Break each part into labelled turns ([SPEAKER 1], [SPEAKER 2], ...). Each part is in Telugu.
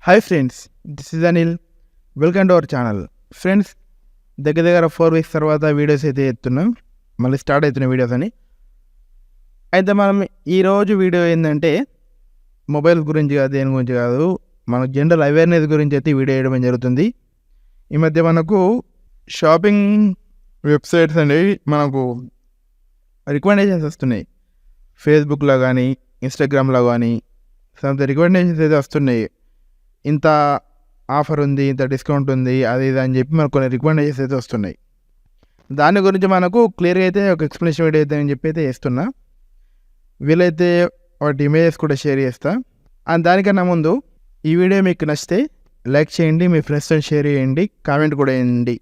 [SPEAKER 1] Hi friends, this is Anil. Welcome to our channel. Friends, దగ్గర 4 వీక్స్ తర్వాత వీడియోస్ అయితే ఎత్తున్నాం. మళ్ళీ స్టార్ట్ అవుతున్న వీడియోస్ అని. అయితే మనం ఈరోజు వీడియో ఏంటంటే మొబైల్ గురించి కాదు, దేని గురించి కాదు, మన జనరల్ అవేర్నెస్ గురించి అయితే వీడియో వేయడం జరుగుతుంది. ఈ మధ్య మనకు షాపింగ్ వెబ్సైట్స్ అనేవి మనకు రికమెండేషన్స్ వస్తున్నాయి. ఫేస్బుక్లో కానీ, ఇన్స్టాగ్రామ్లో కానీ సంథింగ్ రికమెండేషన్స్ అయితే వస్తున్నాయి. ఇంత ఆఫర్ ఉంది, ఇంత డిస్కౌంట్ ఉంది, అది ఇది అని చెప్పి మనకు కొన్ని రికమెండేషన్స్ అయితే వస్తున్నాయి. దాని గురించి మనకు క్లియర్గా అయితే ఒక ఎక్స్ప్లెనేషన్ వీడియో అయితే అని చెప్పి అయితే వేస్తున్నా. వీలైతే వాటి ఇమేజెస్ కూడా షేర్ చేస్తా. అండ్ దానికన్నా ముందు ఈ వీడియో మీకు నచ్చితే లైక్ చేయండి, మీ ఫ్రెండ్స్తో షేర్ చేయండి, కామెంట్ కూడా చేయండి.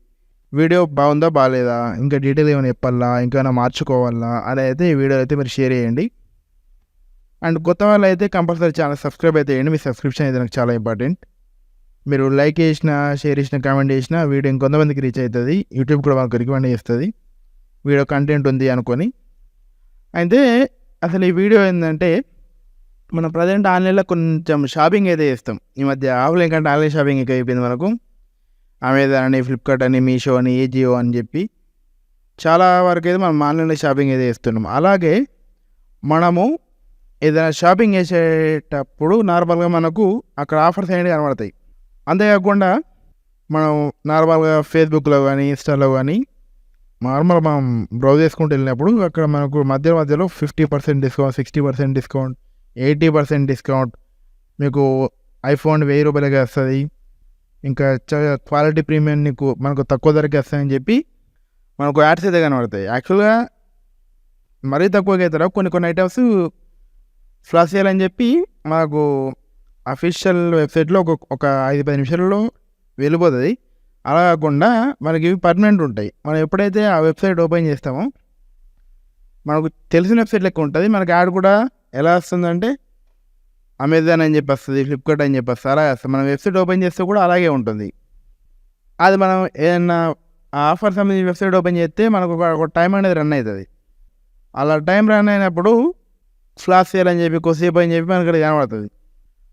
[SPEAKER 1] వీడియో బాగుందా బాగాలేదా, ఇంకా డీటెయిల్ ఏమైనా చెప్పాలా, ఇంకేమైనా మార్చుకోవాలా అని అయితే ఈ వీడియో అయితే మీరు షేర్ చేయండి. అండ్ కొత్త వాళ్ళు అయితే కంపల్సరీ ఛానల్ సబ్స్క్రైబ్ అయితే చేయండి. మీ సబ్స్క్రిప్షన్ అయితే నాకు చాలా ఇంపార్టెంట్. మీరు లైక్ చేసినా, షేర్ చేసినా, కామెంట్ చేసినా వీడియో ఇంకొంతమందికి రీచ్ అవుతుంది. యూట్యూబ్ కూడా మనకు రికమెండ్ చేస్తుంది వీడియో కంటెంట్ ఉంది అనుకొని. అయితే అసలు ఈ వీడియో ఏంటంటే, మనం ప్రజెంట్ ఆన్లైన్లో కొంచెం షాపింగ్ అయితే చేస్తాం. ఈ మధ్య ఆఫ్లైన్ కంటే ఆన్లైన్ షాపింగ్ ఎక్కువ అయిపోయింది మనకు. అమెజాన్ అని, ఫ్లిప్కార్ట్ అని, మీషో అని, ఏజియో అని చెప్పి చాలా వరకు అయితే మనం ఆన్లైన్లో షాపింగ్ అయితే చేస్తున్నాం. అలాగే మనము ఏదైనా షాపింగ్ చేసేటప్పుడు నార్మల్గా మనకు అక్కడ ఆఫర్స్ అనేవి కనబడతాయి. అంతేకాకుండా మనం నార్మల్గా ఫేస్బుక్లో కానీ, ఇన్స్టాలో కానీ నార్మల్ మనం బ్రౌజ్ చేసుకుంటూ వెళ్ళినప్పుడు అక్కడ మనకు మధ్యలో 50% డిస్కౌంట్, 60% డిస్కౌంట్, 80% డిస్కౌంట్, మీకు ఐఫోన్ 1000 రూపాయలకి వస్తుంది, ఇంకా క్వాలిటీ ప్రీమియం నీకు మనకు తక్కువ ధరకి వస్తాయని చెప్పి మనకు యాడ్స్ అయితే కనబడతాయి. యాక్చువల్గా మరీ తక్కువగా అవుతారా కొన్ని ఐటమ్స్ ఫ్లాష్ చేయాలని చెప్పి మనకు అఫీషియల్ వెబ్సైట్లో ఒక 5-10 నిమిషాల్లో వెళ్ళిపోతుంది. అలా కాకుండా మనకి ఇవి పర్మనెంట్ ఉంటాయి. మనం ఎప్పుడైతే ఆ వెబ్సైట్ ఓపెన్ చేస్తామో మనకు తెలిసిన వెబ్సైట్ లెక్క ఉంటుంది. మనకి యాడ్ కూడా ఎలా వస్తుందంటే అమెజాన్ అని చెప్పి వస్తుంది, ఫ్లిప్కార్ట్ అని చెప్పి వస్తుంది, అలా వస్తుంది. మనం వెబ్సైట్ ఓపెన్ చేస్తే కూడా అలాగే ఉంటుంది. అది మనం ఏదైనా ఆఫర్ సంబంధించి వెబ్సైట్ ఓపెన్ చేస్తే మనకు ఒక టైం అనేది రన్ అవుతుంది. అలా టైం రన్ అయినప్పుడు ఫ్లాష్ చేయాలని చెప్పి కొద్దిసేపు అని చెప్పి మనకి కనబడుతుంది.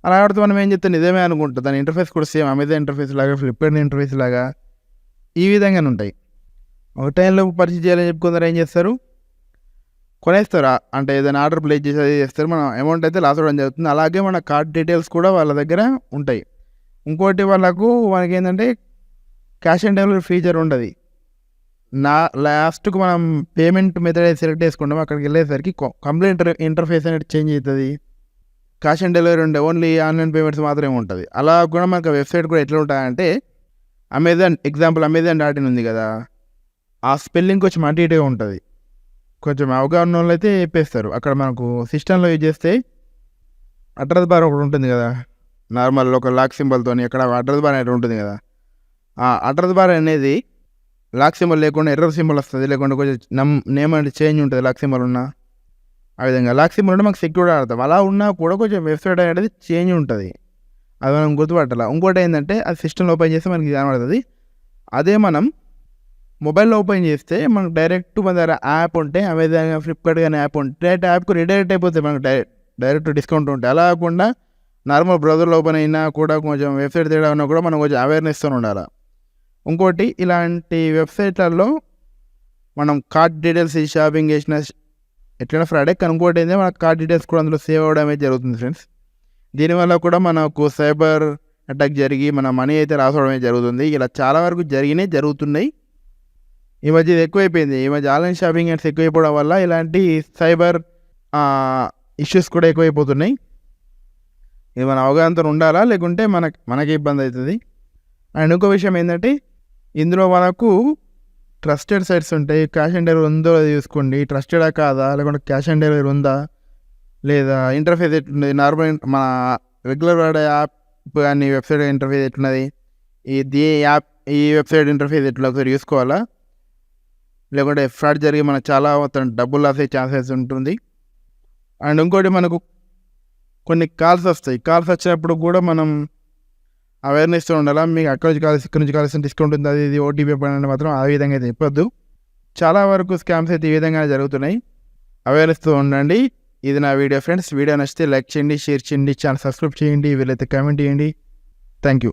[SPEAKER 1] అలా ఆడితే మనం ఏం చెప్తే నిజమే అనుకుంటుంది. దాని ఇంటర్ఫేస్ కూడా సేమ్ అమెజాన్ ఇంటర్ఫేస్ లాగా, ఫ్లిప్కార్ట్ ఇంటర్ఫేస్ లాగా ఈ విధంగానే ఉంటాయి. ఒక టైంలో పర్చేజ్ చేయాలని చెప్పి కొందరు ఏం చేస్తారు, కొనేస్తారు. అంటే ఏదైనా ఆర్డర్ ప్లేస్ చేసి అది చేస్తారు, మనం అమౌంట్ అయితే లాస్ అవ్వడం జరుగుతుంది. అలాగే మన కార్డ్ డీటెయిల్స్ కూడా వాళ్ళ దగ్గర ఉంటాయి. ఇంకోటి మనకి ఏంటంటే క్యాష్ ఆన్ డెలివరీ ఫీచర్ ఉండదు. లాస్ట్కు మనం పేమెంట్ మెథడ్ అయితే సెలెక్ట్ చేసుకుంటాం. అక్కడికి వెళ్ళేసరికి కంప్లీట్ ఇంటర్ఫేస్ అనేది చేంజ్ అవుతుంది. క్యాష్ ఆన్ డెలివరీ ఉండే ఓన్లీ ఆన్లైన్ పేమెంట్స్ మాత్రమే ఉంటుంది. అలా కూడా మనకు వెబ్సైట్ కూడా ఎట్లా ఉంటాయంటే, Amazon.in ఉంది కదా, ఆ స్పెల్లింగ్ కొంచెం అటు ఇటుగా ఉంటుంది. కొంచెం అవగాహన వాళ్ళు అయితే చెప్పేస్తారు. అక్కడ మనకు సిస్టంలో యూజ్ చేస్తే అడ్రస్ బార్ ఒకటి ఉంటుంది కదా, నార్మల్ ఒక లాక్ సింబల్తో అక్కడ అడ్రస్ బార్ అనేది ఉంటుంది కదా, ఆ అడ్రస్ బార్ అనేది లాక్ సింబల్ లేకుండా ఎర్రర్ సింబల్ వస్తుంది, లేకుండా కొంచెం నేమ్ అంటే చేంజ్ ఉంటుంది. లాక్ సింబల్ ఉన్నా ఆ విధంగా లాక్ సింబల్ ఉంటే మనకు సెక్యూర్ ఆడతాం. అలా ఉన్నా కూడా కొంచెం వెబ్సైట్ అనేది చేంజ్ ఉంటుంది, అది మనం గుర్తుపట్టాలి. ఇంకోటి ఏంటంటే అది సిస్టంలో ఓపెన్ చేస్తే మనకి కనబడుతుంది. అదే మనం మొబైల్లో ఓపెన్ చేస్తే మనకు డైరెక్ట్ మన దగ్గర యాప్ ఉంటే, అమెజాన్ ఫ్లిప్కార్ట్ కానీ యాప్ ఉంటే డైరెక్ట్ యాప్కి రిడైరెక్ట్ అయిపోతే మనకు డైరెక్ట్ డిస్కౌంట్ ఉంటాయి. అలా కాకుండా నార్మల్ బ్రౌజర్లో ఓపెన్ అయినా కూడా కొంచెం వెబ్సైట్ తేడా ఉన్నా కూడా మనం కొంచెం అవేర్నెస్తో ఉండాలి. ఇంకోటి, ఇలాంటి వెబ్సైట్లలో మనం కార్డ్ డీటెయిల్స్ షాపింగ్ చేసిన ఎట్లైనా ఫ్రాడే. కానీ ఇంకోటి ఏంటంటే మన కార్డ్ డీటెయిల్స్ కూడా అందులో సేవ్ అవ్వడం అయితే జరుగుతుంది ఫ్రెండ్స్. దీనివల్ల కూడా మనకు సైబర్ అటాక్ జరిగి మన మనీ అయితే లాస్ అవ్వడం అయితే జరుగుతుంది. ఇలా చాలా వరకు జరుగుతున్నాయి. ఈ మధ్య ఇది ఎక్కువైపోయింది. ఈ మధ్య ఆన్లైన్ షాపింగ్ యాడ్స్ ఎక్కువైపోవడం వల్ల ఇలాంటి సైబర్ ఇష్యూస్ కూడా ఎక్కువైపోతున్నాయి. ఇది మన అవగాహనతో ఉండాలా, లేకుంటే మనకి ఇబ్బంది అవుతుంది. అండ్ ఇంకో విషయం ఏంటంటే, ఇందులో మనకు ట్రస్టెడ్ సైట్స్ ఉంటాయి. క్యాష్ ఆన్ డెలివరీ ఉందో అది చూసుకోండి, ట్రస్టెడా కాదా, లేకుంటే క్యాష్ ఆన్ డెలివరీ ఉందా లేదా, ఇంటర్ఫేస్ ఎట్లుంది, నార్మల్ మన రెగ్యులర్ వాడే యాప్ కానీ వెబ్సైట్ ఇంటర్ఫేస్ ఎట్లున్నది, ఈ వెబ్సైట్ ఇంటర్ఫేస్ ఎట్లా ఒకసారి చూసుకోవాలా, లేకుంటే ఫ్రాడ్ జరిగి మనకు చాలా మొత్తం డబ్బులు లాస్ అయ్యే ఛాన్సెస్ ఉంటుంది. అండ్ ఇంకోటి, మనకు కొన్ని కాల్స్ వస్తాయి. కాల్స్ వచ్చినప్పుడు కూడా మనం అవేర్నెస్తో ఉండాలా. మీకు అక్కడ నుంచి కాల్సిన డిస్కౌంట్ ఉంది, అది ఇది ఓటీపీ పడిన మాత్రం ఆ విధంగా అయితే చెప్పొద్దు. చాలా వరకు స్కామ్స్ అయితే ఈ విధంగా జరుగుతున్నాయి. అవేర్నెస్తో ఉండండి. ఇది నా వీడియో ఫ్రెండ్స్. వీడియో నచ్చితే లైక్ చేయండి, షేర్ చేయండి, ఛానల్ సబ్స్క్రైబ్ చేయండి, వీలైతే కామెంట్ చేయండి. Thank you.